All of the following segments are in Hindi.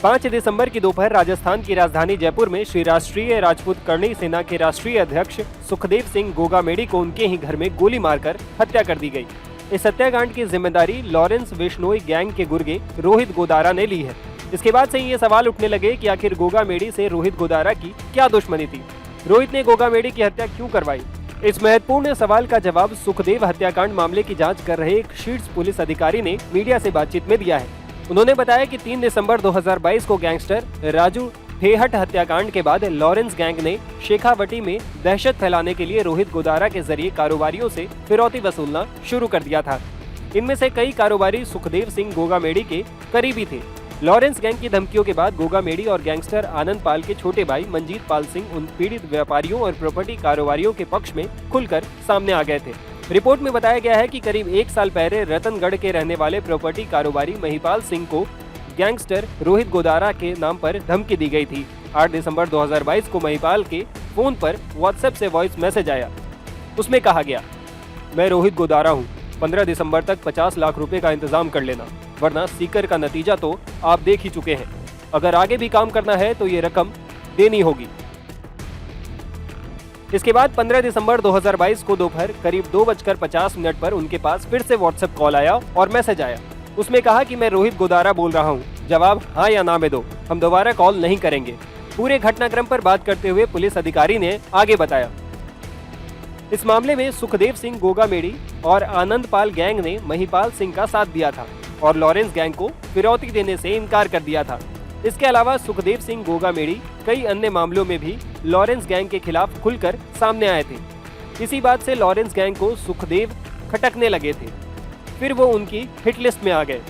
5 दिसंबर की दोपहर राजस्थान की राजधानी जयपुर में श्री राष्ट्रीय राजपूत करणी सेना के राष्ट्रीय अध्यक्ष सुखदेव सिंह गोगामेडी को उनके ही घर में गोली मारकर हत्या कर दी गई। इस हत्याकांड की जिम्मेदारी लॉरेंस बिश्नोई गैंग के गुर्गे रोहित गोदारा ने ली है। इसके बाद से ये सवाल उठने लगे कि आखिर गोगामेडी से रोहित गोदारा की क्या दुश्मनी थी, रोहित ने गोगामेडी की हत्या क्यों करवाई। इस महत्वपूर्ण सवाल का जवाब सुखदेव हत्याकांड मामले की जांच कर रहे एक शीर्ष पुलिस अधिकारी ने मीडिया से बातचीत में दिया है। उन्होंने बताया कि 3 दिसंबर 2022 को गैंगस्टर राजू ठेहट हत्याकांड के बाद लॉरेंस गैंग ने शेखावटी में दहशत फैलाने के लिए रोहित गोदारा के जरिए कारोबारियों से फिरौती वसूलना शुरू कर दिया था। इनमें से कई कारोबारी सुखदेव सिंह गोगामेडी के करीबी थे। लॉरेंस गैंग की धमकियों के बाद गोगामेडी और गैंगस्टर आनंद पाल के छोटे भाई मंजीत पाल सिंह उन पीड़ित व्यापारियों और प्रॉपर्टी कारोबारियों के पक्ष में खुलकर सामने आ गए थे। रिपोर्ट में बताया गया है कि करीब 1 साल पहले रतनगढ़ के रहने वाले प्रॉपर्टी कारोबारी महिपाल सिंह को गैंगस्टर रोहित गोदारा के नाम पर धमकी दी गई थी। 8 दिसंबर 2022 को महिपाल के फोन पर व्हाट्सएप से वॉइस मैसेज आया। उसमें कहा गया, मैं रोहित गोदारा हूँ, 15 दिसंबर तक 50 लाख रुपए का इंतजाम कर लेना, वरना सीकर का नतीजा तो आप देख ही चुके हैं। अगर आगे भी काम करना है तो ये रकम देनी होगी। इसके बाद 15 दिसंबर 2022 को दोपहर करीब 2:50 पर उनके पास फिर से व्हाट्सएप कॉल आया और मैसेज आया। उसमें कहा कि मैं रोहित गोदारा बोल रहा हूं, जवाब हाँ या ना में दो, हम दोबारा कॉल नहीं करेंगे। पूरे घटनाक्रम पर बात करते हुए पुलिस अधिकारी ने आगे बताया, इस मामले में सुखदेव सिंह गोगामेडी और आनंद पाल गैंग ने महिपाल सिंह का साथ दिया था और लॉरेंस गैंग को फिरौती देने से इनकार कर दिया था। इसके अलावा सुखदेव सिंह गोगामेडी कई अन्य मामलों में भी लॉरेंस गैंग के खिलाफ खुलकर सामने आए थे। इसी बात से लॉरेंस गैंग को सुखदेव खटकने लगे थे, फिर वो उनकी हिट लिस्ट में आ गए।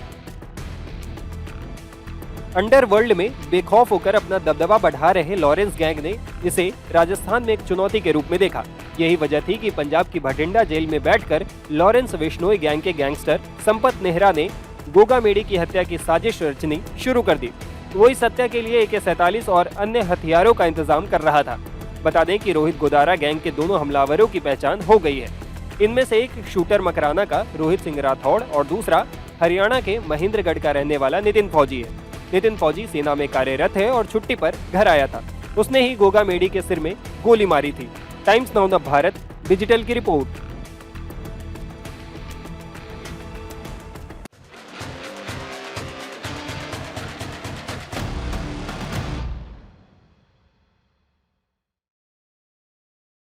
अंडरवर्ल्ड में बेखौफ होकर अपना दबदबा बढ़ा रहे लॉरेंस गैंग ने इसे राजस्थान में एक चुनौती के रूप में देखा। यही वजह थी कि पंजाब की भटिंडा जेल में बैठकर लॉरेंस बिश्नोई गैंग के गैंगस्टर संपत नेहरा ने गोगामेडी की हत्या की साजिश रचनी शुरू कर दी। वो इस हत्या के लिए AK-47 और अन्य हथियारों का इंतजाम कर रहा था। बता दें कि रोहित गोदारा गैंग के दोनों हमलावरों की पहचान हो गई है। इनमें से एक शूटर मकराना का रोहित सिंह राठौड़ और दूसरा हरियाणा के महेंद्रगढ़ का रहने वाला नितिन फौजी है। नितिन फौजी सेना में कार्यरत है और छुट्टी पर घर आया था। उसने ही गोगामेडी के सिर में गोली मारी थी। टाइम्स नाउ भारत डिजिटल की रिपोर्ट।